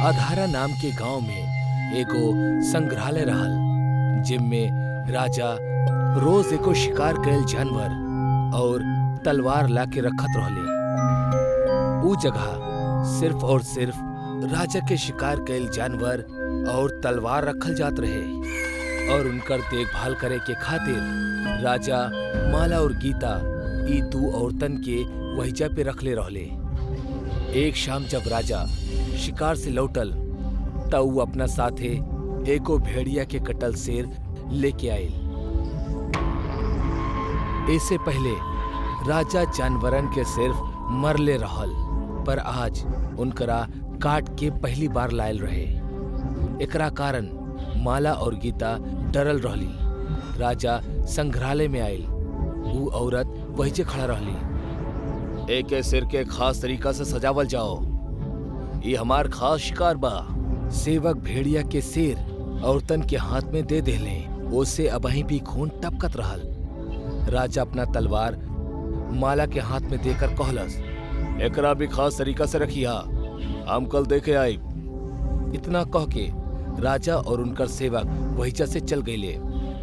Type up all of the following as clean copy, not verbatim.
अधारा नाम के गांव में एगो संग्रहालय रहल, जिनमें राजा रोज एगो शिकार कईल जानवर और तलवार लाके रखत रहले। ऊ जगह सिर्फ और सिर्फ राजा के शिकार कईल जानवर और तलवार रखल जात रहे और उनकर देखभाल करे के खातिर राजा माला और गीता ई दू औरतन के वहीजा पे रखले रहले। एक शाम जब राजा शिकार से लौटल तब ऊ अपना साथे एगो भेड़िया के कटल शेर लेके आयल। इससे पहले राजा जानवरन के सिर्फ मरले रहल, पर आज उनकरा काट के पहली बार लायल रहे। एकरा कारण माला और गीता डरल रहली। राजा संग्रहालय में आयल। ऊ औरत वहीजे खड़ा रहली। एके सिर के खास तरीका से सजावल जाओ, ये हमार खास शिकार बा। सेवक भेड़िया के सिर औरतन के हाथ में दे देले। ओसे अबहीं भी खून टपकत रहल। राजा अपना तलवार माला के हाथ में देकर कहलस, एकरा भी खास तरीका से रखिया, हम कल देखे आई। इतना कह के राजा और उनकर सेवक वहीजा से चल गईले।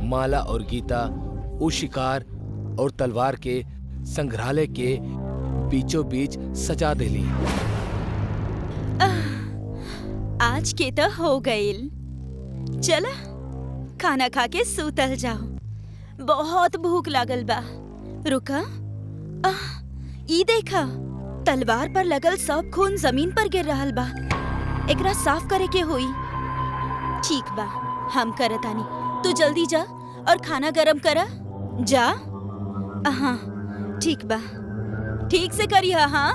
माला और गीता उस शिकार और तलवार के संग्रहालय के बीचों बीच सजा देली। आज के तो हो गईल। चला खाना खा के सूतल जाओ, बहुत भूख लागल बा। रुका, ई देखा, तलवार पर लगल सब खून जमीन पर गिर रहल बा। एकरा साफ करे के होई। ठीक बा, हम करतानी। तू जल्दी जा और खाना गरम करा। जा। हाँ ठीक बा, ठीक से करिया। हाँ।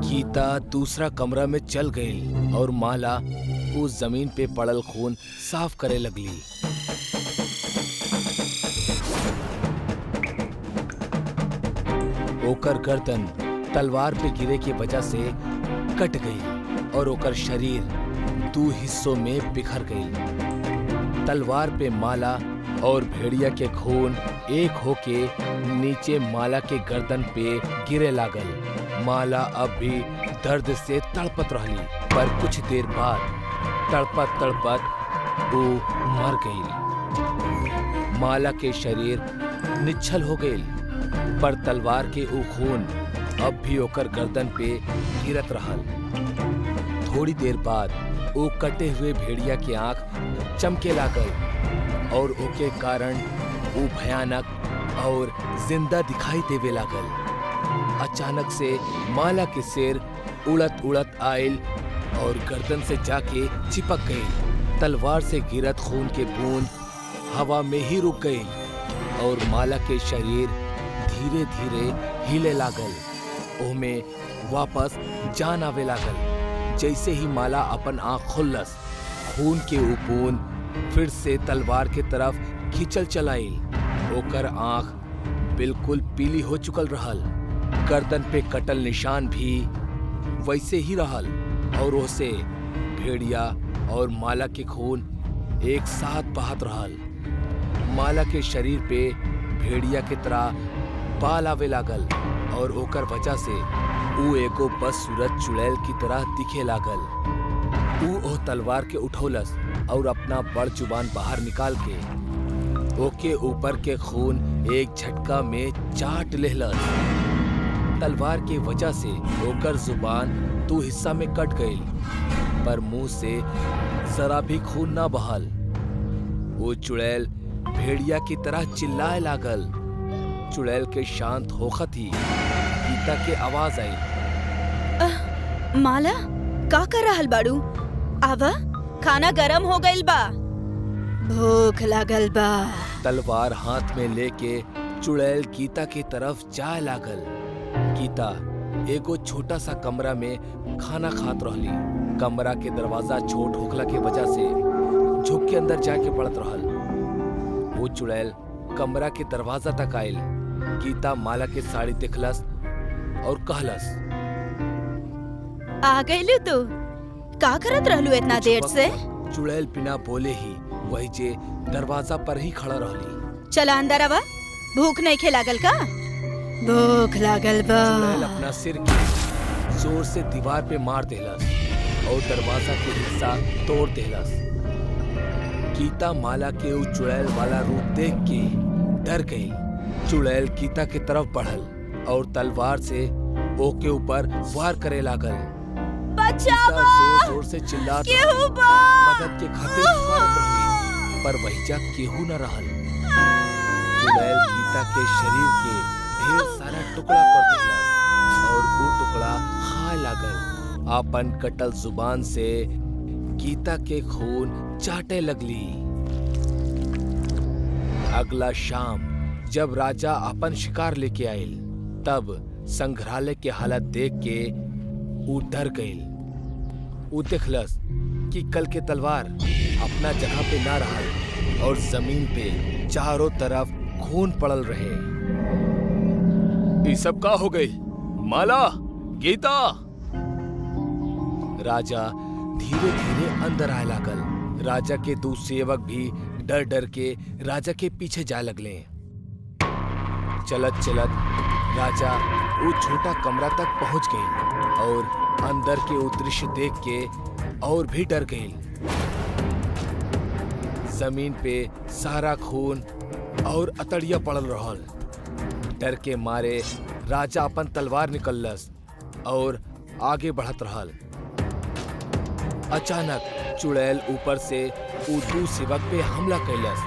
गीता दूसरा कमरा में चल गई और माला उस जमीन पे पड़ल खून साफ करे लगली। ओकर गर्दन तलवार पे गिरे की वजह से कट गई और ओकर शरीर दो हिस्सों में बिखर गई। तलवार पे माला और भेड़िया के खून एक होके नीचे माला के गर्दन पे गिरे लागल। माला अब भी दर्द से तड़पत रहली, पर कुछ देर बाद तड़पत तड़पत वो मर गई। माला के शरीर निश्चल हो गई, पर तलवार के ऊ खून अब भी ओकर गर्दन पे गिरत रहल। थोड़ी देर बाद वो कटे हुए भेड़िया के आंख चमके लागल और ओके कारण वो भयानक और जिंदा दिखाई देवे लागल। अचानक से माला के सिर उड़त उड़त आयल और गर्दन से जाके चिपक गई। तलवार से गिरत खून के बूंद हवा में ही रुक गई और माला के शरीर धीरे धीरे हिले लागल। ओमे वापस जान आवे लागल। जैसे ही माला अपन आंख खोलस, खून के ऊ बूंद फिर से तलवार के तरफ खींचल चलाइल। ओकर आंख बिल्कुल पीली हो चुकल रहल। गर्दन पे कटल निशान भी वैसे ही रहल और उसे भेड़िया और माला के खून एक साथ बहत रहल। माला के शरीर पे भेड़िया के तरह बाल आवे लागल और ओकर वजह से ऊ एगो बदसूरत चुड़ैल की तरह दिखे लागल। ऊ ओ तलवार के उठौलस और अपना बड़ जुबान बाहर निकाल के ओके ऊपर के खून एक झटका में चाट लेहलस। तलवार के वजह से ओकर जुबान दो हिस्सा में कट गई, पर मुंह से जरा भी खून ना बहल। वो चुड़ैल भेड़िया की तरह चिल्लाए लागल। चुड़ैल के शांत होखत ही गीता के आवाज आई, माला का कर रहल बाड़ू? आवा, खाना गरम हो गइल बा, भूख लागल बा। तलवार हाथ में लेके चुड़ैल गीता की तरफ जाए लागल। गीता एगो छोटा सा कमरा में खाना खात रहली। कमरा के दरवाजा छोट होखला के वजह से झुक के अंदर जाके पड़त रहल। वो चुड़ैल कमरा के दरवाजा तक आयल। गीता माला के साड़ी देखलस और कहलस, आ गइलू तू? का करत रहलू इतना देर से? चुड़ैल बिना बोले ही वही जे दरवाजा पर ही खड़ा रहली। चला अंदर आवा, भूख नहीं खे लागल का? भूख लागल बा। चुड़ैल अपना सिर के जोर से दीवार पे मार देलस और दरवाजा के हिस्सा तोड़ देलस। गीता माला के उ चुड़ैल वाला रूप देख के डर गई। चुड़ैल गीता की तरफ बढ़ल और तलवार से ओके ऊपर वार करे लागल। बचाओ! जोर जोर से चिल्लात केहू बा! मदद के खातिर पुकारत रही, पर वहीजा केहू न रहल। चुड़ैल गीता के शरीर के ढेर सारा टुकड़ा कर देलस और वो टुकड़ा खाए लागल। आपन कटल जुबान से गीता के खून चाटे लगली। अगला शाम जब राजा अपन शिकार लेके आयल, तब संग्रहालय के हालत देख के वो डर गईल। वो देखलस कि कल के तलवार अपना जगह पे ना रहल और जमीन पे चारों तरफ खून पड़ल रहे। ये सब का हो गई? माला, गीता! राजा धीरे धीरे अंदर आए लागल। राजा के दो सेवक भी डर डर के राजा के पीछे जा लगले। चलत चलत राजा वो छोटा कमरा तक पहुंच गए और अंदर के वो दृश्य देख के और भी डर गए। जमीन पे सारा खून और अतड़िया पड़ल रहल। डर के मारे राजा अपन तलवार निकललस और आगे बढ़त रहल। अचानक चुड़ैल ऊपर से उ दू सेवक पे हमला कैलस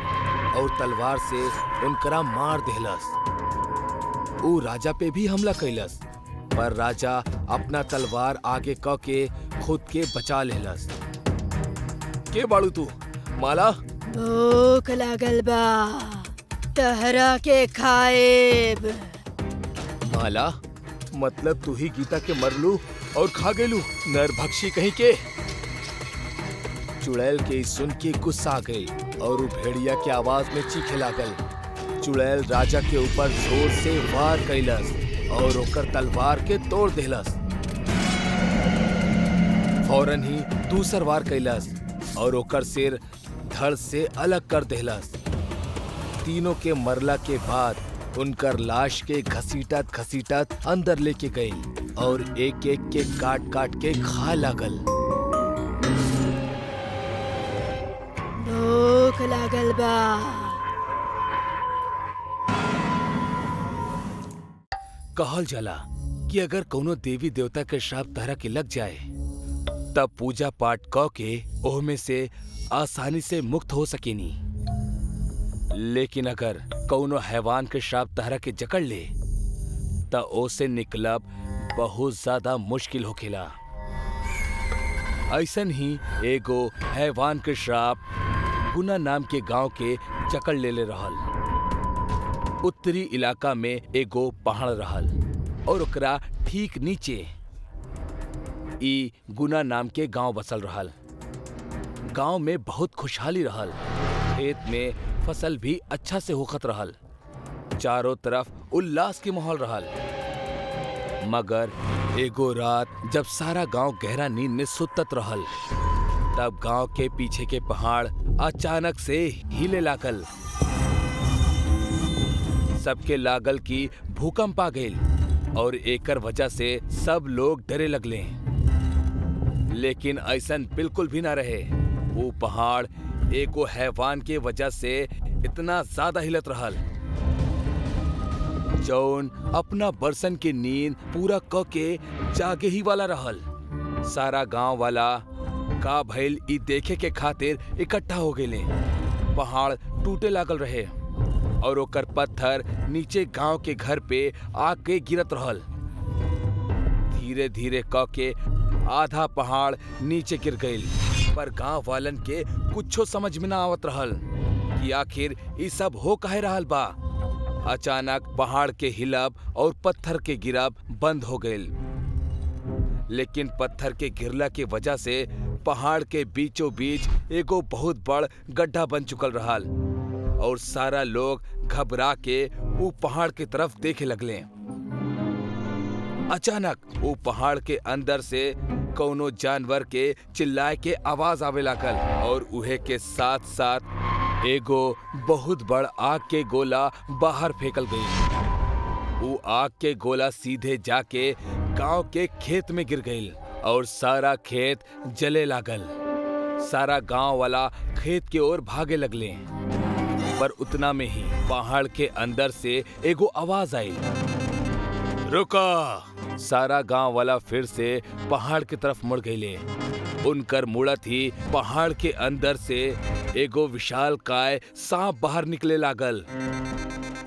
और तलवार से उनकरा मार देहलस। उ राजा पे भी हमला कैलस, पर राजा अपना तलवार आगे क के खुद के बचा लेलस। के बाड़ू तू? माला? भूख लागल बा, तहरा के खाएब। माला, मतलब तू ही गीता के मरलू और खा गेलू, नरभक्षी कहीं के। चुड़ैल के सुन के गुस्सा आ गई और वो भेड़िया के आवाज में चीखे लागल। चुड़ैल राजा के ऊपर जोर से वार कैलस और ओकर तलवार के तोड़ देलस। फौरन ही दूसर वार कैलस और ओकर सिर धड़ से अलग कर देलस। तीनों के मरला के बाद उनकर लाश के घसीटत घसीटत अंदर लेके गई और एक एक के काट काट के खा लागल। भूख लागल बा। कहल जाला कि अगर कोनो देवी देवता के श्राप तहरा के लग जाए, तब पूजा पाठ क के ओहमे से आसानी से मुक्त हो सकेनी। लेकिन अगर कोनो हैवान के श्राप तहरा के जकड़ ले, त ओसे निकलब बहुत ज्यादा मुश्किल होखेला। ऐसन ही एगो हैवान के श्राप गुना नाम के गांव के जकड़ लेले रहल। उत्तरी इलाका में एगो पहाड़ रहल और ओकरा ठीक नीचे ई गुना नाम के गांव बसल रहल। गांव में बहुत खुशहाली रहल। खेत में फसल भी अच्छा से होखत रहल। चारों तरफ उल्लास के माहौल रहल। मगर एगो रात जब सारा गांव गहरा नींद में सुतत रहल, तब गांव के पीछे के पहाड़ अचानक से हिले लागल। सबके लागल की भूकंप आ गईल और एकर वजह से सब लोग डरे लगले। लेकिन ऐसन बिल्कुल भी ना रहे। वो पहाड़ एगो हैवान के वजह से इतना ज्यादा हिलत रहल, जौन अपना बरसन के नींद पूरा क के जागे ही वाला रहल। सारा गांव वाला का भइल ई देखे के खातिर इकट्ठा हो गए। पहाड़ टूटे लागल रहे और ओकर पत्थर नीचे गांव के घर पे आके गिरत रहल। धीरे धीरे क के आधा पहाड़ नीचे गिर गईल, पर गांव वालन के कुछो समझ में ना आवत रहल कि आखिर ई सब हो काहे रहल बा। अचानक पहाड़ के हिलब और पत्थर के गिरब बंद हो गईल। लेकिन पत्थर के गिरला के वजह से पहाड़ के बीचों बीच एगो बहुत बड़ गड्ढा बन चुकल रहल और सारा लोग घबरा के वो पहाड़ के तरफ देखे लगले। अचानक वो पहाड़ के अंदर से कौनो जानवर के चिल्लाए के आवाज आवे लागल और उहे के साथ साथ एगो बहुत बड़ आग के गोला बाहर फेंकल गई। वो आग के गोला सीधे जाके गांव के खेत में गिर गईल और सारा खेत जले लागल। सारा गांव वाला खेत के ओर भागे लगले। पर उतना में ही पहाड़ के अंदर से एगो आवाज आई, रुका। सारा गांव वाला फिर से पहाड़ की तरफ मुड़ गईले। उनकर मुड़त ही पहाड़ के अंदर से एगो विशाल काय सांप बाहर निकले लागल।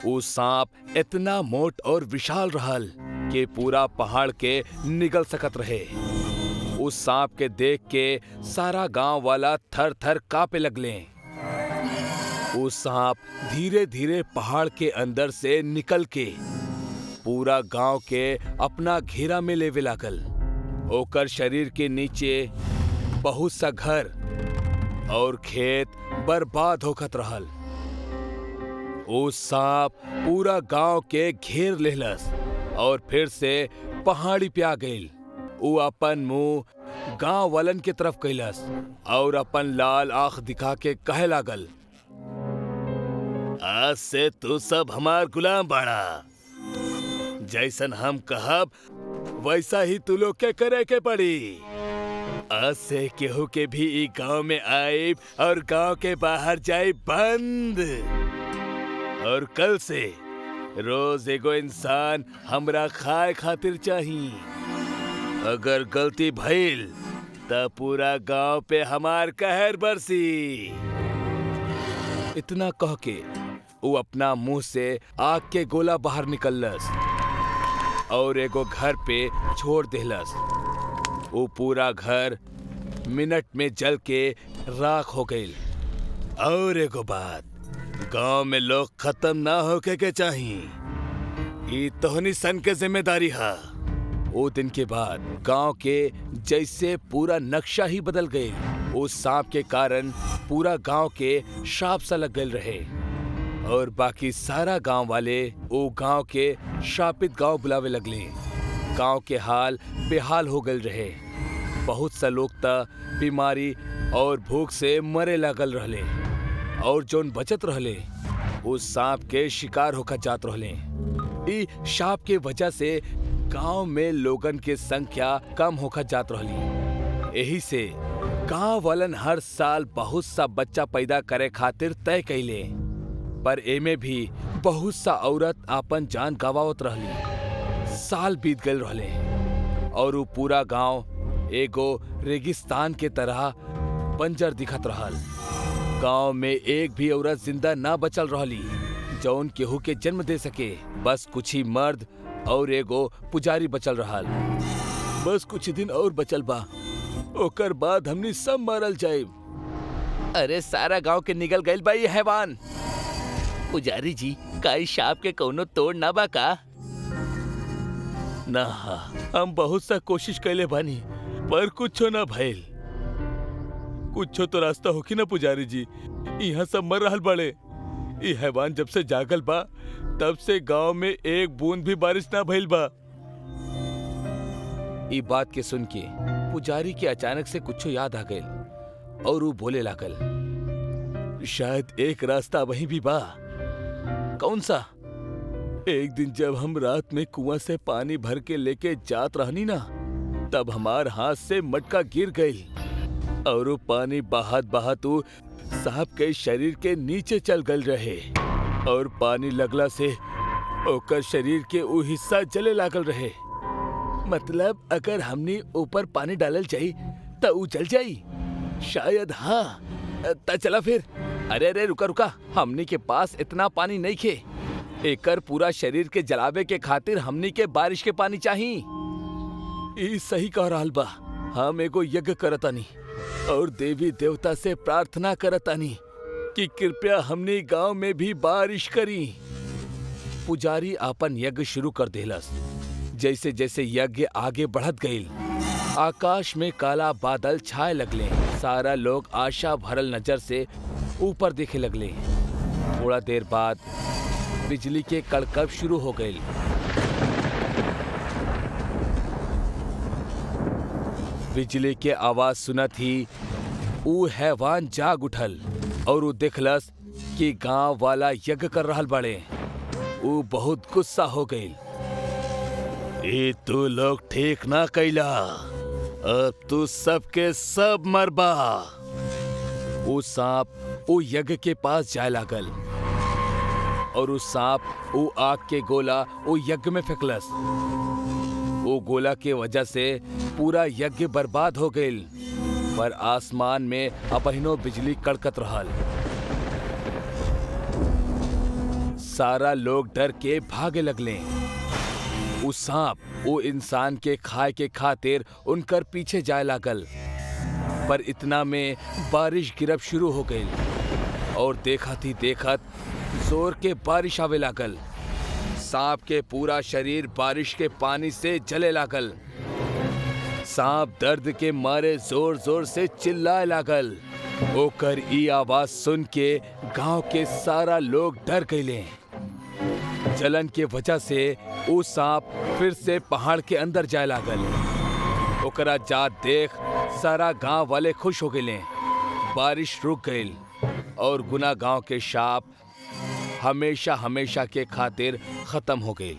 वो सांप इतना मोट और विशाल रहल कि पूरा पहाड़ के निगल सकत रहे। उस सांप के देख के सारा गांव वाला थर थर कांपे लगले। वो सांप धीरे धीरे पहाड़ के अंदर से निकल के पूरा गांव के अपना घेरा में लेवे लागल। ओकर शरीर के नीचे बहुत सा घर और खेत बर्बाद होखत रहल। वो सांप पूरा गांव के घेर लेहलस और फिर से पहाड़ी पे आ गईल। वो अपन मुंह गांव वालन के तरफ कैलस और अपन लाल आंख दिखा के कहे लागल, आज से तू सब हमार गुलाम बाड़ा। जैसन हम कहब वैसा ही तू लोग के करे के पड़ी। आज से केहू के भी ई गांव में आइब और गांव के बाहर जाए बंद। और कल से रोज एगो इंसान हमरा खाए खातिर चाहिए। अगर गलती भइल त पूरा गांव पे हमार कहर बरसी। इतना कह के वो अपना मुंह से आग के गोला बाहर निकललस और एगो घर पे छोड़ देहलस। वो पूरा घर मिनट में जल के राख हो गईल। और एगो बात, गांव में लोग खत्म ना होके के चाहिए। ई तोहनी सन के जिम्मेदारी है। वो दिन के बाद गांव के जैसे पूरा नक्शा ही बदल गए। उस सांप के कारण पूरा गांव के श्राप सा लग गए रहे और बाकी सारा गांव वाले वो गांव के श्रापित गांव बुलावे लगले। गांव के हाल बेहाल हो गए रहे। बहुत सा लोग ता बीमारी और भूख से मरे लागल रहले और जोन बचत रहले उस सांप के शिकार होकर जात रहले। ई सांप के वजह से गांव में लोगन के संख्या कम होकर जात रहली। यही से गांव वालन हर साल बहुत सा बच्चा पैदा करे खातिर तय कैले। पर एमे भी बहुत सा औरत आपन जान गवावत रहली। साल बीत गए रहले और वो पूरा गांव एगो रेगिस्तान के तरह बंजर दिखत रहल। गांव में एक भी औरत जिंदा ना बचल रहली जौन केहू के जन्म दे सके। बस कुछ ही मर्द और एगो पुजारी बचल रहल। बस कुछ दिन और बचल बा, ओकर बाद हमनी सब मरल जाए। अरे सारा गांव के निगल गइल बा ये हैवान। पुजारी जी, का ई सांप के कौनो तोड़ ना बा का? ना, हम बहुत सा कोशिश कैले बानी पर कुछो ना भइल। कुछो तो रास्ता होखी ना पुजारी जी, यहाँ सब मर रहल बड़े। ई हैवान जब से जागल बा तब से गांव में एक बूंद भी बारिश ना भइल बा। ई बात के सुन के पुजारी के अचानक से कुछो याद आ गइल और वो बोले लागल, शायद एक रास्ता वहीं भी बा। कौन सा? एक दिन जब हम रात में कुआं से पानी भर के लेके जात रहनी ना, तब हमार हाथ से मटका गिर गई और वो पानी बहात बहात सांप के शरीर के नीचे चल गल रहे और पानी लगला से ओकर शरीर के वो हिस्सा जले लागल रहे। मतलब अगर हमने ऊपर पानी डालल जाई तो वो जल जाई शायद। हाँ ता चला फिर। अरे अरे रुका रुका, हमनी के पास इतना पानी नहीं खे। एकर पूरा शरीर के जलावे के खातिर हमनी के बारिश के पानी चाहिए। ई सही कह रहल बा। हम एगो यज्ञ करतानी और देवी देवता से प्रार्थना करतानी कि कृपया हमनी गांव में भी बारिश करी। पुजारी आपन यज्ञ शुरू कर देलस। जैसे जैसे यज्ञ आगे बढ़त गईल, आकाश में काला बादल छाए लगले। सारा लोग आशा भरल नजर से ऊपर देखे लगले। थोड़ा देर बाद बिजली के कड़कड़ शुरू हो गई। बिजली के आवाज सुनत ही ऊ हैवान जाग उठल और ऊ देखलस कि गांव वाला यज्ञ कर रहल बड़े। ऊ बहुत गुस्सा हो गई। ए तू लोग ठीक ना कैला। अब तू सबके सब मरबा। वो सांप वो यज्ञ के पास जाए लागल और उस सांप वो आग के गोला वो यज्ञ में फेंकलस। वो गोला के वजह से पूरा यज्ञ बर्बाद हो गईल, पर आसमान में अपहिनो बिजली कड़कत रहल। सारा लोग डर के भागे लगले। वो सांप वो इंसान के खाए के खातिर उनकर पीछे जाए लागल, पर इतना में बारिश गिरब शुरू हो गई और देखत ही देखत जोर के बारिश आवे लागल। सांप के पूरा शरीर बारिश के पानी से जले लागल। सांप दर्द के मारे जोर जोर से चिल्लाए लागल। ओकर ई आवाज सुन के गांव के सारा लोग डर गईले। जलन के वजह से वो सांप फिर से पहाड़ के अंदर जाए लागल। ओकरा जात देख सारा गांव वाले खुश हो गए। बारिश रुक गई और गुना गांव के शाप हमेशा हमेशा के खातिर खत्म हो गई।